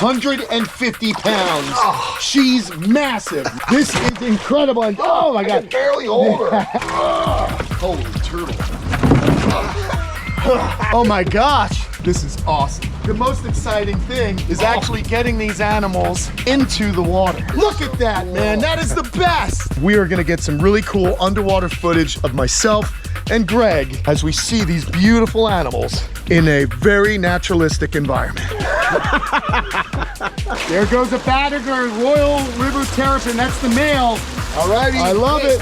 150 pounds. Oh. She's massive. This is incredible. And, oh my God. I can barely hold her. Holy turtle. Oh my gosh. This is awesome. The most exciting thing is actually getting these animals into the water. Look at that, man. That is the best. We are gonna get some really cool underwater footage of myself and Greg as we see these beautiful animals in a very naturalistic environment. There goes a Badager Royal River Terrapin. That's the male. Alrighty. I love it.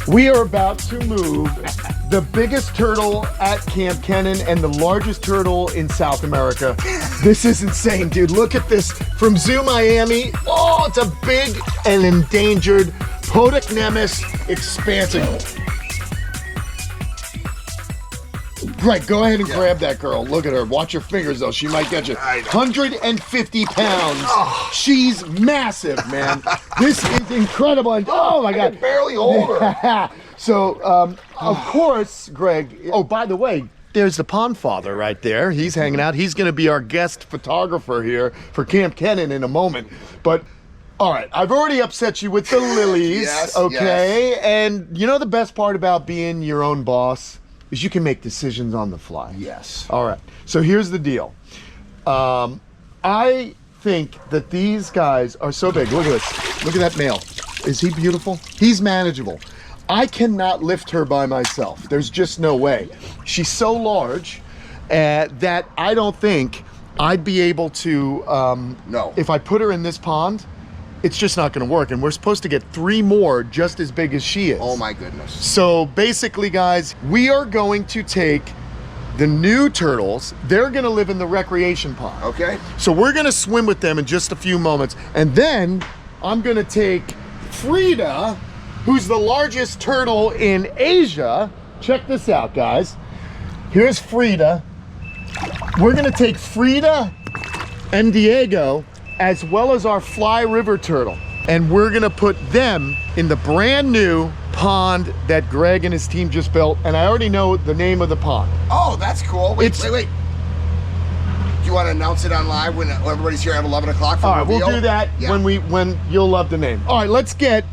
We are about to move the biggest turtle at Kamp Kenan and the largest turtle in South America. This is insane, dude. Look at this from Zoo Miami. Oh, it's a big and endangered Podocnemus expansive. Greg, go ahead and grab that girl. Look at her. Watch your fingers, though. She might get you. 150 pounds. Oh. She's massive, man. This is incredible. And, oh, my God. I can barely hold her. So, of course, Greg, oh, by the way, there's the pond father right there. He's hanging out. He's going to be our guest photographer here for Kamp Kenan in a moment. But, all right, I've already upset you with the lilies, yes, okay? Yes. And you know the best part about being your own boss is you can make decisions on the fly. Yes. All right, so here's the deal. I think that these guys are so big. Look at this. Look at that male. Is he beautiful? He's manageable. I cannot lift her by myself. There's just no way. She's so large that I don't think I'd be able to, no. If I put her in this pond, it's just not gonna work. And we're supposed to get 3 more just as big as she is. Oh my goodness. So basically, guys, we are going to take the new turtles. They're gonna live in the recreation pond. Okay. So we're gonna swim with them in just a few moments. And then I'm gonna take Frida, who's the largest turtle in Asia. Check this out, guys. Here's Frida. We're gonna take Frida and Diego, as well as our fly river turtle. And we're gonna put them in the brand new pond that Greg and his team just built. And I already know the name of the pond. Oh, that's cool. Wait. Do you want to announce it on live when everybody's here at 11 o'clock for All right, reveal? we'll do that when you'll love the name. All right, let's get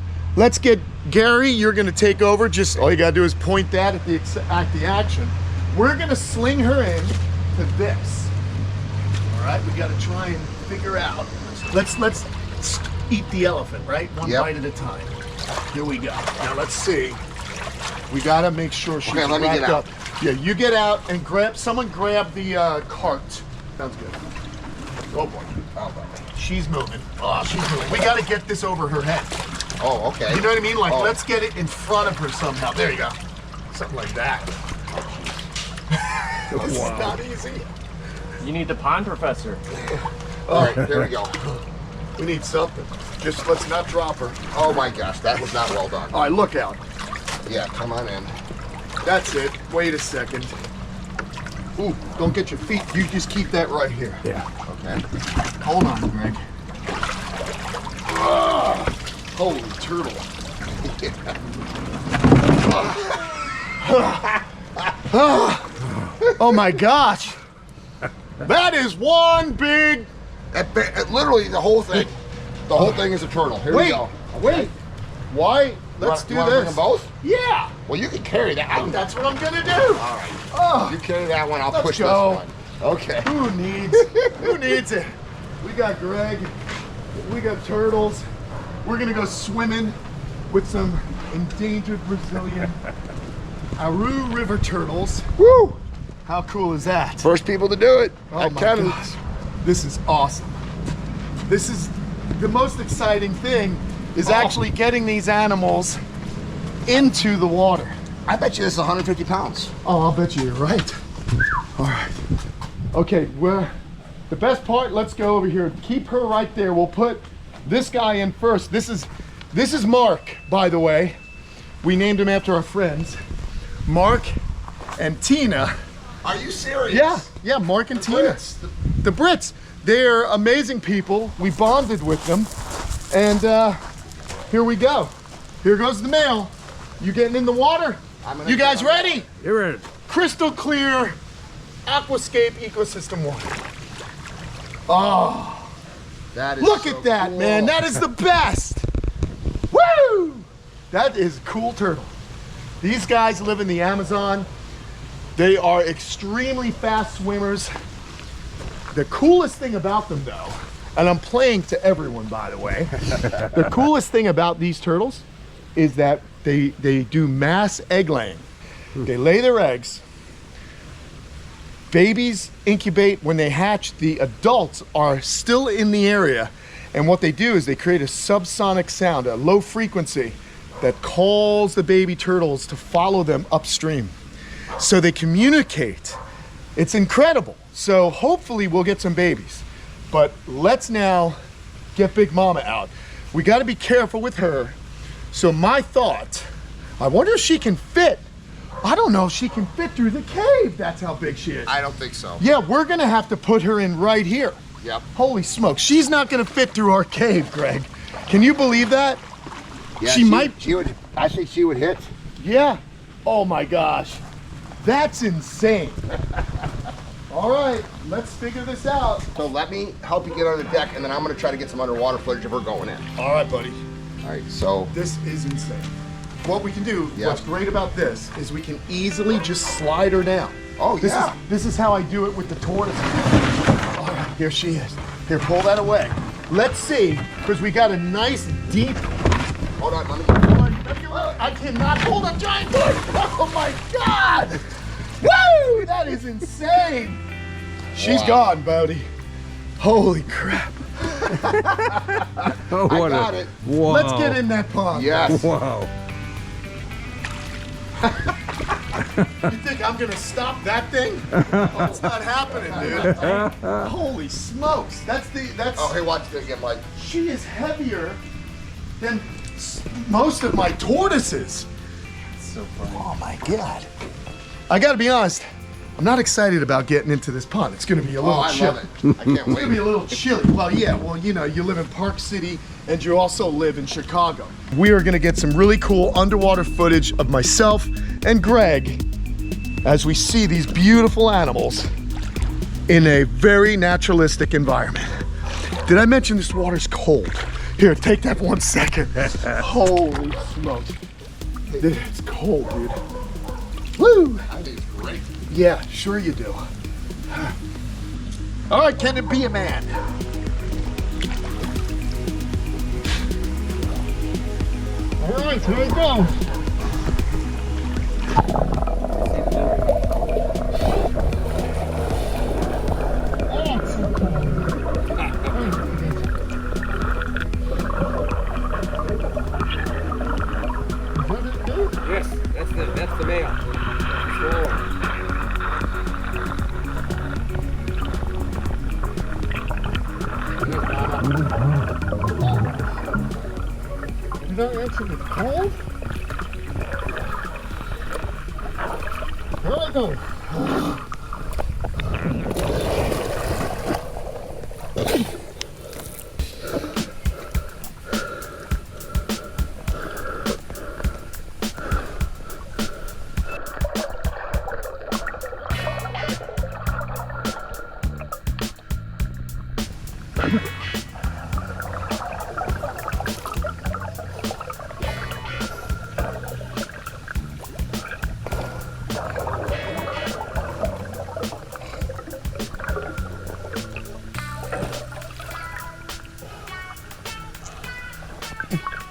Gary, you're gonna take over. Just all you gotta do is point that at the action. We're gonna sling her in to this. All right, we gotta try and figure out. Let's eat the elephant, right? One bite at a time. Here we go. Now let's see. We gotta make sure she's let me wrapped get up. Yeah, you get out and someone grab the cart. Sounds good. Oh boy. Oh boy. She's moving. Oh, she's moving. We gotta get this over her head. Oh, okay. You know what I mean? Like, let's get it in front of her somehow. There you go. Something like that. This is not easy. You need the pond professor. All right, there we go. We need something. Just let's not drop her. Oh my gosh, that was not well done. All right, look out. Yeah, come on in. That's it. Wait a second. Ooh, don't get your feet. You just keep that right here. Yeah. Okay. Hold on, Greg. Holy turtle. Oh my gosh. That is one big... Literally the whole thing. The whole thing is a turtle. Here we go. Wait. Why? Let's do you wanna this. bring them both? Yeah. Well, you can carry that one. That's what I'm gonna do. All right. Oh, You carry that one. I'll let's push go. this one. Okay. Who needs it? We got Greg. We got turtles. We're gonna go swimming with some endangered Brazilian Aru River turtles. Woo! How cool is that? First people to do it. Oh my gosh. This is awesome. This is the most exciting thing is actually getting these animals into the water. I bet you this is 150 pounds. Oh, I'll bet you're right. All right. Okay, the best part, let's go over here. Keep her right there. We'll put this guy in first. This is Mark, by the way. We named him after our friends, Mark and Tina. Are you serious? Yeah, Mark and Tina. The Brits. They're amazing people. We bonded with them. And here we go. Here goes the male. You getting in the water? You guys ready? You're ready. Crystal clear Aquascape ecosystem water. Oh, That is look so at that, cool. man. That is the best. Woo! That is a cool turtle. These guys live in the Amazon. They are extremely fast swimmers. The coolest thing about them, though, and I'm playing to everyone, by the way, the coolest thing about these turtles is that they do mass egg laying. They lay their eggs. Babies incubate. When they hatch, the adults are still in the area. And what they do is they create a subsonic sound, a low frequency, that calls the baby turtles to follow them upstream. So they communicate. It's incredible. So hopefully we'll get some babies. But let's now get Big Mama out. We got to be careful with her. So my thought, I wonder if she can fit. I don't know if she can fit through the cave. That's how big she is. I don't think so. Yeah, we're going to have to put her in right here. Yep. Holy smoke. She's not going to fit through our cave, Greg. Can you believe that? Yeah, she might. She would. I think she would hit. Yeah. Oh my gosh. That's insane. All right, let's figure this out. So let me help you get on the deck, and then I'm going to try to get some underwater footage of her going in. All right, buddy. All right, so. This is insane. What we can do, Yeah. what's great about this, is we can easily just slide her down. Oh, This yeah. This is how I do it with the tortoise. All right, here she is. Here, pull that away. Let's see, because we got a nice deep. Hold on, let me. I cannot hold a giant fish. Oh my God! Woo! That is insane. She's Wow. gone, Bodie. Holy crap. Oh, I what got a, it. Wow. Let's get in that pond. Yes. Wow. You think I'm gonna stop that thing? Oh, it's not happening, dude. Holy smokes. That's. Oh, hey, watch it again, Mike. She is heavier than most of my tortoises. So funny. Oh my God. I gotta be honest, I'm not excited about getting into this pond. It's gonna be a Oh, little I chilly. love it. I can't It's gonna be wait. a little chilly. Well, yeah, well, you know, you live in Park City and you also live in Chicago. We are gonna get some really cool underwater footage of myself and Greg as we see these beautiful animals in a very naturalistic environment. Did I mention this water's cold? Here, take that 1 second. Holy smokes. It's cold, dude. Woo! I think it's great. Yeah, sure you do. All right, can it be a man? All right, here we go. Yes, that's the male. Small one. Did I answer the cold? Here I go.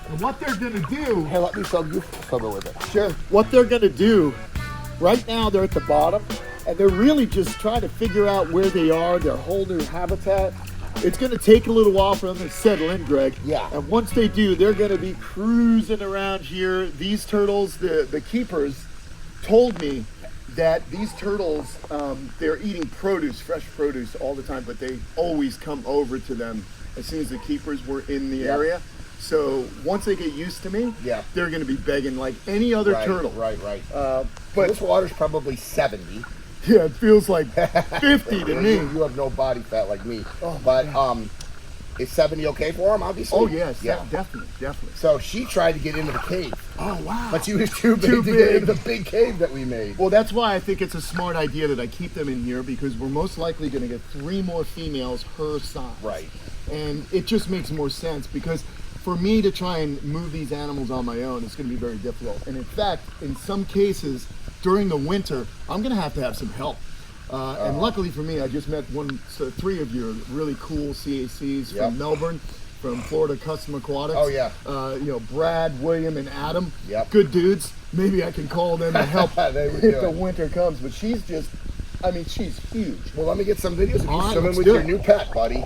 And what they're gonna do, Hey, let me film you film it with it. sure. What they're gonna do, right now they're at the bottom, and they're really just trying to figure out where they are, their whole new habitat. It's gonna take a little while for them to settle in, Greg. Yeah. And once they do, they're gonna be cruising around here. These turtles, the keepers, told me that these turtles, they're eating produce, fresh produce all the time, but they always come over to them as soon as the keepers were in the Yep. area. So once they get used to me, Yeah. they're gonna be begging like any other Right, turtle. Right. But But this water's probably 70. yeah, it feels like 50 to me. You have no body fat like me. Oh, But is 70 okay for him? Obviously. Oh yes, Yeah. definitely. So she tried to get into the cave. Oh, wow. But she was too big to get into the big cave that we made. Well, that's why I think it's a smart idea that I keep them in here, because we're most likely going to get 3 more females her size. Right. And it just makes more sense, because for me to try and move these animals on my own, it's going to be very difficult. And in fact, in some cases, during the winter, I'm going to have some help. And luckily for me, I just met 3 of your really cool CACs from Melbourne, from Florida Custom Aquatics. Oh, yeah. You know, Brad, William, and Adam. Yep. Good dudes. Maybe I can call them to help They would if do the it. winter comes. But she's just, I mean, she's huge. Well, let me get some videos of All you right, swimming let's with do your it. new pet, buddy.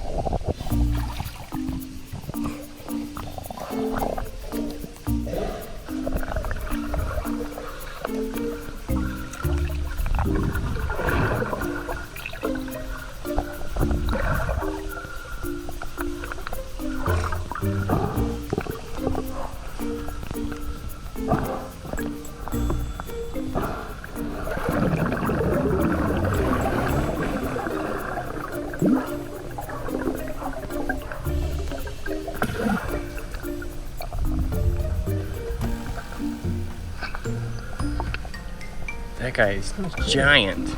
That guy is giant.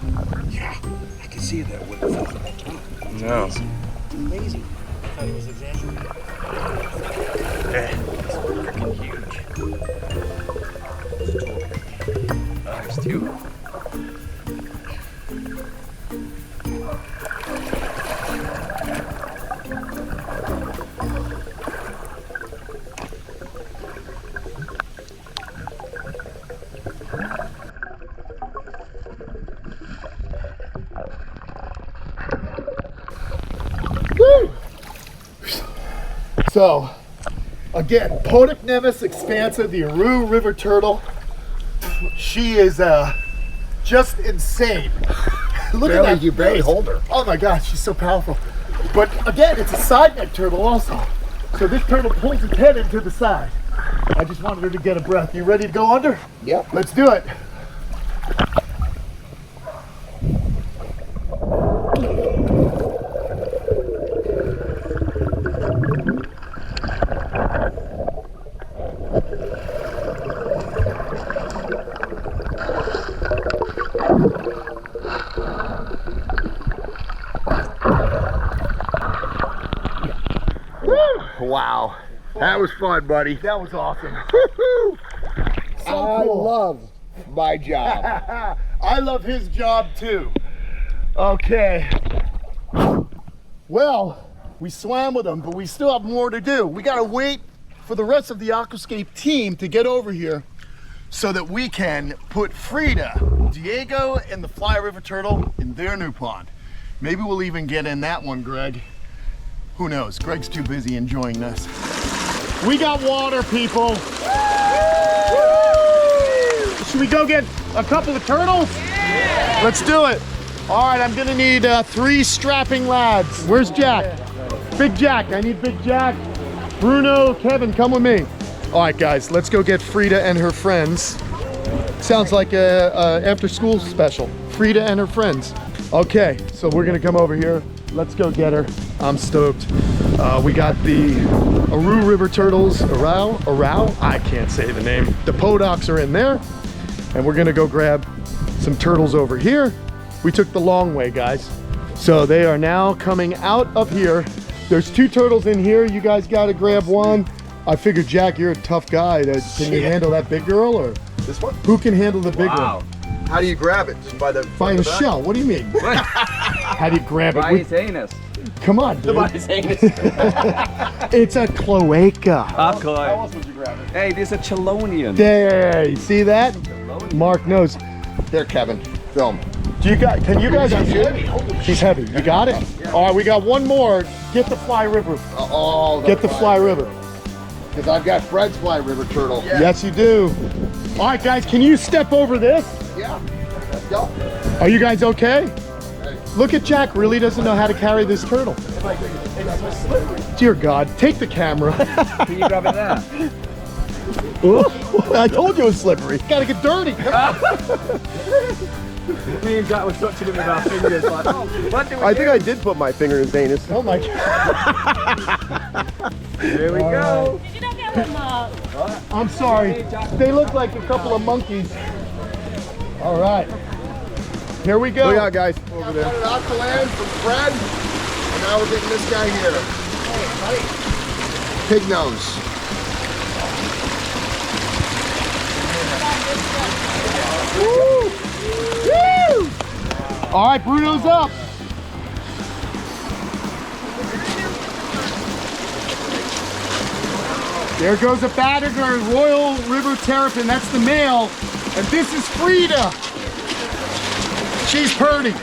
Yeah, I can see that with the No. amazing. I thought he was exaggerating. He's freaking huge. Oh, there's 2. So, again, Podunk nevis expansa, the Aru river turtle. She is just insane. Look at that. You barely face. hold her. Oh my gosh, she's so powerful. But again, it's a side neck turtle also. So this turtle pulls its head into the side. I just wanted her to get a breath. You ready to go under? Yep. Let's do it. Wow. That was fun, buddy. That was awesome. I cool. love my job. I love his job too. Okay. Well, we swam with him, but we still have more to do. We gotta wait for the rest of the Aquascape team to get over here so that we can put Frida, Diego, and the Fly River Turtle in their new pond. Maybe we'll even get in that one, Greg. Who knows? Greg's too busy enjoying this. We got water, people. Should we go get a couple of turtles? Yeah. Let's do it. All right, I'm gonna need 3 strapping lads. Where's Jack? Big Jack, I need Big Jack. Bruno, Kevin, come with me. All right, guys, let's go get Frida and her friends. Sounds like a after school special. Frida and her friends. Okay, so we're gonna come over here. Let's go get her. I'm stoked. We got the Aru River turtles, Arau, I can't say the name. The Podocs are in there, and we're gonna go grab some turtles over here. We took the long way, guys. So they are now coming out of here. There's 2 turtles in here. You guys gotta grab one. I figured, Jack, you're a tough guy. Can you handle that big girl, or? This one? Who can handle the big one? How do you grab it? Just by the By the shell, what do you mean? How do you grab it? By his anus. Come on, dude. By his anus. It's a cloaca. How else would you grab it? Hey, this is a chelonian. There, you see that? Mark knows. There, Kevin. Film. Can you guys? She's heavy. You got it? All right, we got one more. Get the Fly River. Get the Fly River. Because I've got Fred's Fly River turtle. Yes, you do. All right, guys, can you step over this? Yeah. Let's go. Are you guys okay? Look at Jack, really doesn't know how to carry this turtle. Dear God, take the camera. Can you grab it there? I told you it was slippery. Gotta get dirty. Me and Jack were touching him with our fingers like, oh, what do we I do? think I did put my finger in his anus. Oh my God. Here we go. Did you not get them up. I'm sorry. They look like a couple of monkeys. All right. Here we go. Look out, guys. Over there. Got it off the land from Fred, and now we're getting this guy here. Pig nose. Woo! Woo! All right, Bruno's up. There goes a Badiger Royal River Terrapin. That's the male. And this is Frida. She's purdy.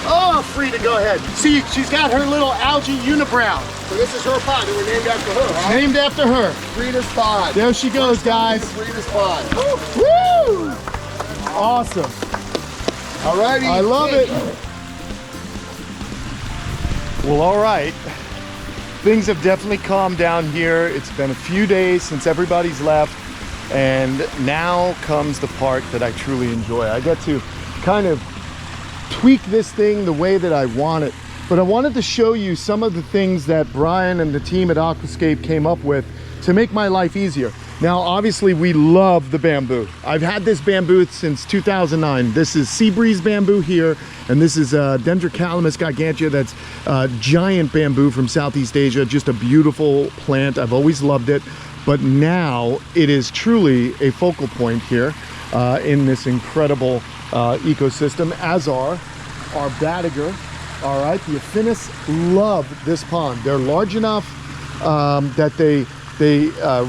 Oh, Frida, go ahead. See, she's got her little algae unibrow. So this is her pond, and we're named after her, huh? Named after her. Frida's pond. There she goes, guys. Frida's pond. Woo! Awesome. Alrighty. I love it. Well, all right. Things have definitely calmed down here. It's been a few days since everybody's left, and now comes the part that I truly enjoy. I get to kind of tweak this thing the way that I want it. But I wanted to show you some of the things that Brian and the team at Aquascape came up with to make my life easier. Now, obviously, we love the bamboo. I've had this bamboo since 2009. This is sea breeze bamboo here, and this is Dendrocalamus gigantea. That's giant bamboo from Southeast Asia. Just a beautiful plant. I've always loved it. But now it is truly a focal point here in this incredible ecosystem, as are our Badiger. All right, the Affinis love this pond. They're large enough that they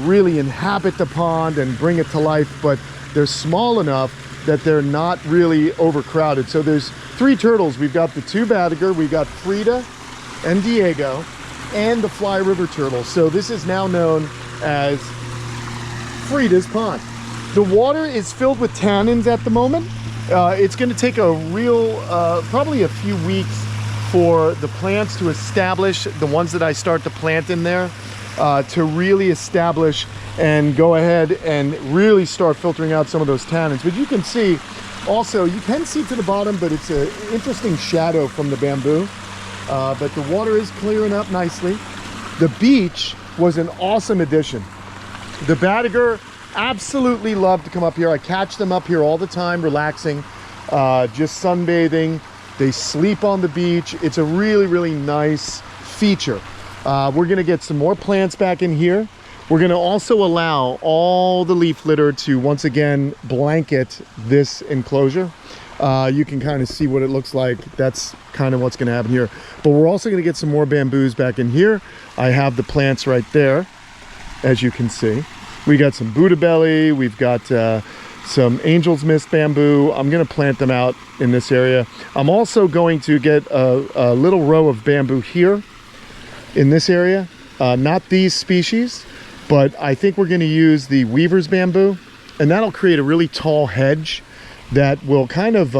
really inhabit the pond and bring it to life, but they're small enough that they're not really overcrowded. So there's 3 turtles. We've got the 2 Badiger, we've got Frida and Diego, and the fly river turtle. So this is now known as Frida's pond. The water is filled with tannins at the moment. It's going to take a real, probably a few weeks for the plants to establish, the ones that I start to plant in there, to really establish and go ahead and really start filtering out some of those tannins. But you can see also, you can see to the bottom, but it's an interesting shadow from the bamboo. But the water is clearing up nicely. The beach was an awesome addition. The Badiger absolutely love to come up here. I catch them up here all the time, relaxing, just sunbathing. They sleep on the beach. It's a really, really nice feature. We're gonna get some more plants back in here. We're gonna also allow all the leaf litter to once again blanket this enclosure. You can kind of see what it looks like. That's kind of what's gonna happen here. But we're also gonna get some more bamboos back in here. I have the plants right there, as you can see. We got some Buddha belly, we've got some angel's mist bamboo. I'm gonna plant them out in this area. I'm also going to get a little row of bamboo here in this area. Not these species, but I think we're gonna use the weaver's bamboo, and that'll create a really tall hedge that will kind of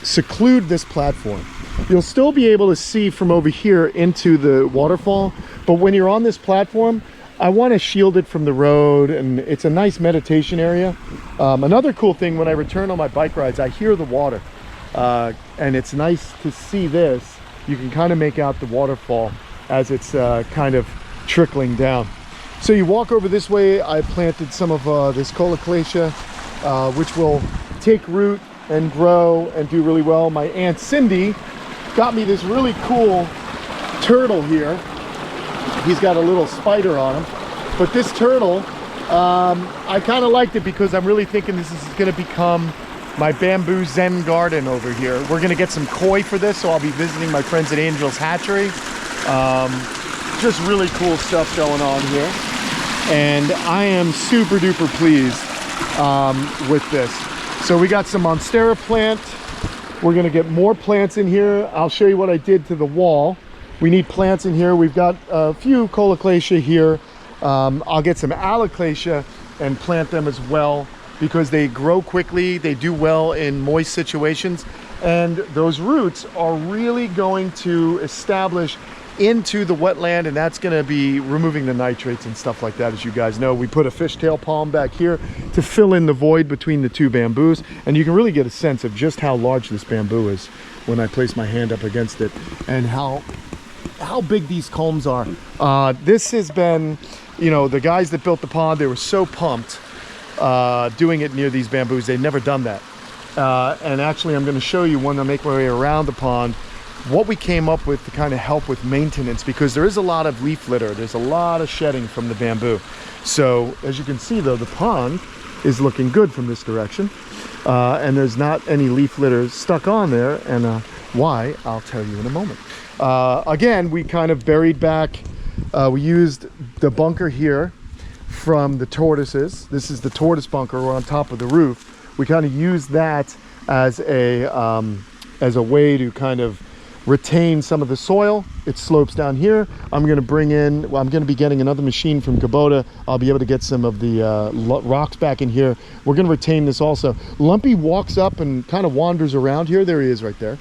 seclude this platform. You'll still be able to see from over here into the waterfall, but when you're on this platform, I want to shield it from the road, and it's a nice meditation area. Another cool thing, when I return on my bike rides, I hear the water, and it's nice to see this. You can kind of make out the waterfall as it's kind of trickling down. So you walk over this way. I planted some of this coloclacia, which will take root and grow and do really well. My Aunt Cindy got me this really cool turtle here. He's got a little spider on him, but this turtle, I kind of liked it because I'm really thinking this is going to become my bamboo zen garden over here. We're going to get some koi for this, so I'll be visiting my friends at Angel's Hatchery. Just really cool stuff going on here, and I am super duper pleased with this. So we got some monstera plant. We're going to get more plants in here. I'll show you what I did to the wall. We need plants in here. We've got a few coloclacia here. I'll get some aloclacia and plant them as well because they grow quickly. They do well in moist situations. And those roots are really going to establish into the wetland, and that's going to be removing the nitrates and stuff like that. As you guys know, we put a fishtail palm back here to fill in the void between the 2 bamboos. And you can really get a sense of just how large this bamboo is when I place my hand up against it, and how big these culms are. This has been you know, the guys that built the pond, they were so pumped doing it near these bamboos. They'd never done that. And actually, I'm going to show you when I make my way around the pond what we came up with to kind of help with maintenance, because there is a lot of leaf litter. There's a lot of shedding from the bamboo. So as you can see, though, the pond is looking good from this direction, and there's not any leaf litter stuck on there. And why, I'll tell you in a moment. Again, we kind of buried back, we used the bunker here from the tortoises. This is the tortoise bunker. We're on top of the roof. We kind of used that as a way to kind of retain some of the soil. It slopes down here. I'm going to bring in, well, I'm going to be getting another machine from Kubota. I'll be able to get some of the rocks back in here. We're going to retain this also. Lumpy walks up and kind of wanders around here. There he is right there.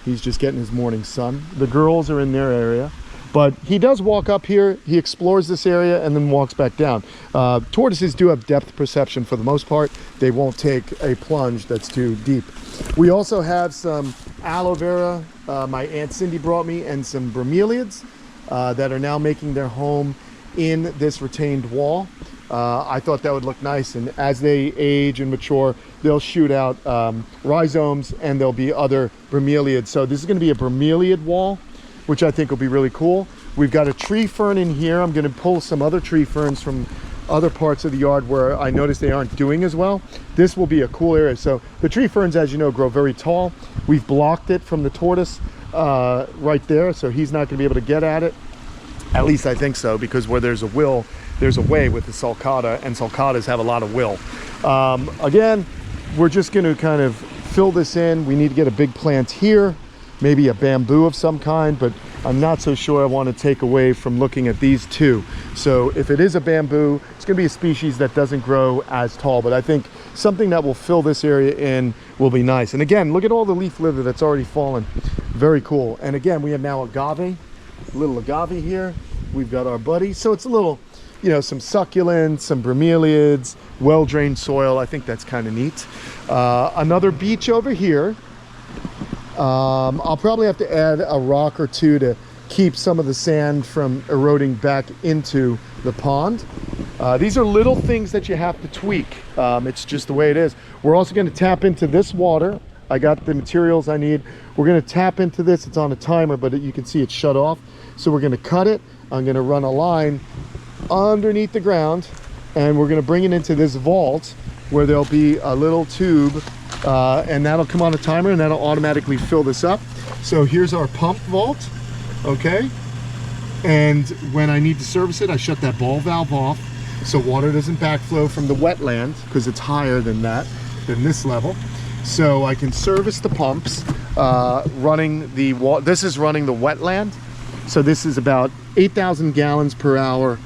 He's just getting his morning sun. The girls are in their area, but he does walk up here. He explores this area and then walks back down. Tortoises do have depth perception for the most part. They won't take a plunge that's too deep. We also have some aloe vera my Aunt Cindy brought me, and some bromeliads that are now making their home in this retained wall. I thought that would look nice, and as they age and mature, they'll shoot out rhizomes, and there'll be other bromeliads. So this is going to be a bromeliad wall, which I think will be really cool. We've got a tree fern in here. I'm going to pull some other tree ferns from other parts of the yard where I noticed they aren't doing as well. This will be a cool area. So the tree ferns, as you know, grow very tall. We've blocked it from the tortoise right there, so he's not going to be able to get at it. At least I think so, because where there's a will, there's a way with the sulcata, and sulcatas have a lot of will. Again, we're just going to kind of fill this in. We need to get a big plant here, maybe a bamboo of some kind, but I'm not so sure I want to take away from looking at these two. So if it is a bamboo, it's going to be a species that doesn't grow as tall, but I think something that will fill this area in will be nice. And again, look at all the leaf litter that's already fallen. Very cool. And again, we have now agave, a little agave here. We've got our buddy. So it's a little, you know, some succulents, some bromeliads, well-drained soil. I think that's kind of neat. Another beach over here. I'll probably have to add a rock or two to keep some of the sand from eroding back into the pond. These are little things that you have to tweak. It's just the way it is. We're also going to tap into this water. I got the materials I need. We're going to tap into this. It's on a timer, but you can see it's shut off. So we're going to cut it. I'm going to run a line underneath the ground, and we're going to bring it into this vault where there'll be a little tube, and that'll come on a timer, and that'll automatically fill this up. So here's our pump vault, okay? And when I need to service it, I shut that ball valve off so water doesn't backflow from the wetland, because it's higher than that, than this level. So I can service the pumps, running the water. This is running the wetland. So this is about 8,000 gallons per hour,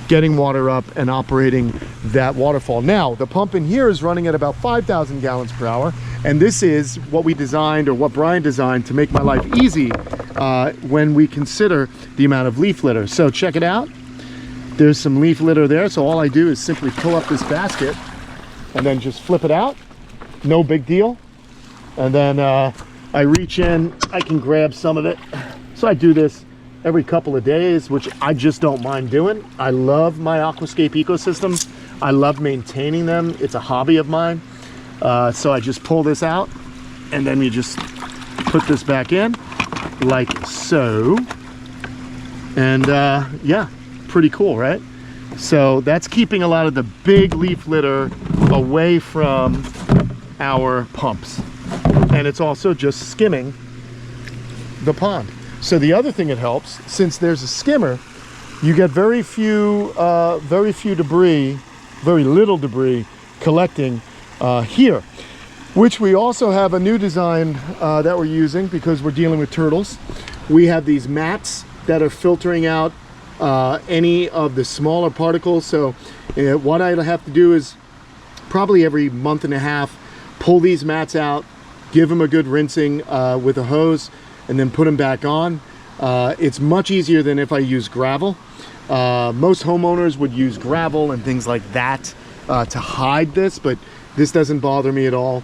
getting water up and operating that waterfall. Now, the pump in here is running at about 5,000 gallons per hour. And this is what we designed, or what Brian designed, to make my life easy when we consider the amount of leaf litter. So check it out. There's some leaf litter there. So all I do is simply pull up this basket and then just flip it out. No big deal. And then I reach in, I can grab some of it. So I do this every couple of days, which I just don't mind doing. I love my Aquascape ecosystems. I love maintaining them. It's a hobby of mine. So I just pull this out, and then we just put this back in like so. And yeah, pretty cool, right? So that's keeping a lot of the big leaf litter away from our pumps. And it's also just skimming the pond. So the other thing it helps, since there's a skimmer, you get very few debris, very little debris collecting here, which we also have a new design that we're using because we're dealing with turtles. We have these mats that are filtering out any of the smaller particles. So what I'll have to do is probably every month and a half, pull these mats out, give them a good rinsing with a hose, and then put them back on. It's much easier than if I use gravel. Most homeowners would use gravel and things like that to hide this, but this doesn't bother me at all.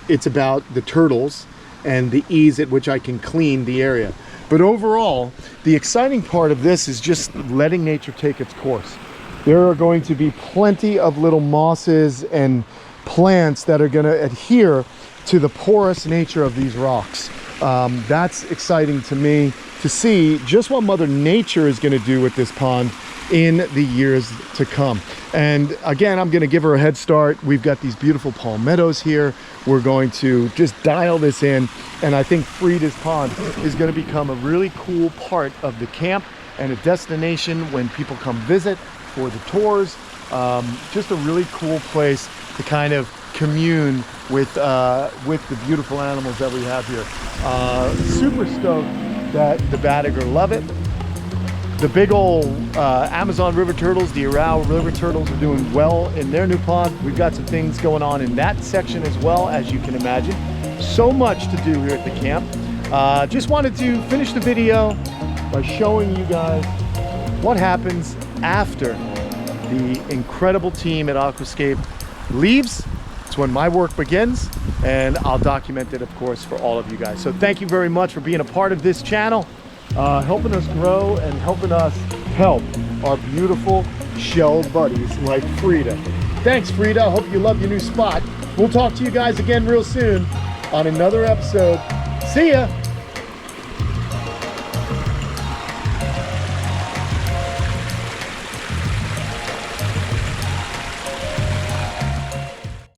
It's about the turtles and the ease at which I can clean the area. But overall, the exciting part of this is just letting nature take its course. There are going to be plenty of little mosses and plants that are going to adhere to the porous nature of these rocks. That's exciting to me to see just what Mother Nature is going to do with this pond in the years to come. And again, I'm going to give her a head start. We've got these beautiful palmettos here. We're going to just dial this in, and I think Frida's pond is going to become a really cool part of the camp and a destination when people come visit for the tours. Just a really cool place to kind of commune with the beautiful animals that we have here. Super stoked that the Badager love it. The big old Amazon river turtles, the Arau river turtles, are doing well in their new pond. We've got some things going on in that section as well, as you can imagine. So much to do here at the camp. Just wanted to finish the video by showing you guys what happens after the incredible team at Aquascape leaves. It's when my work begins, and I'll document it, of course, for all of you guys. So thank you very much for being a part of this channel, helping us grow and helping us help our beautiful shelled buddies like Frida. Thanks, Frida. I hope you love your new spot. We'll talk to you guys again real soon on another episode. See ya.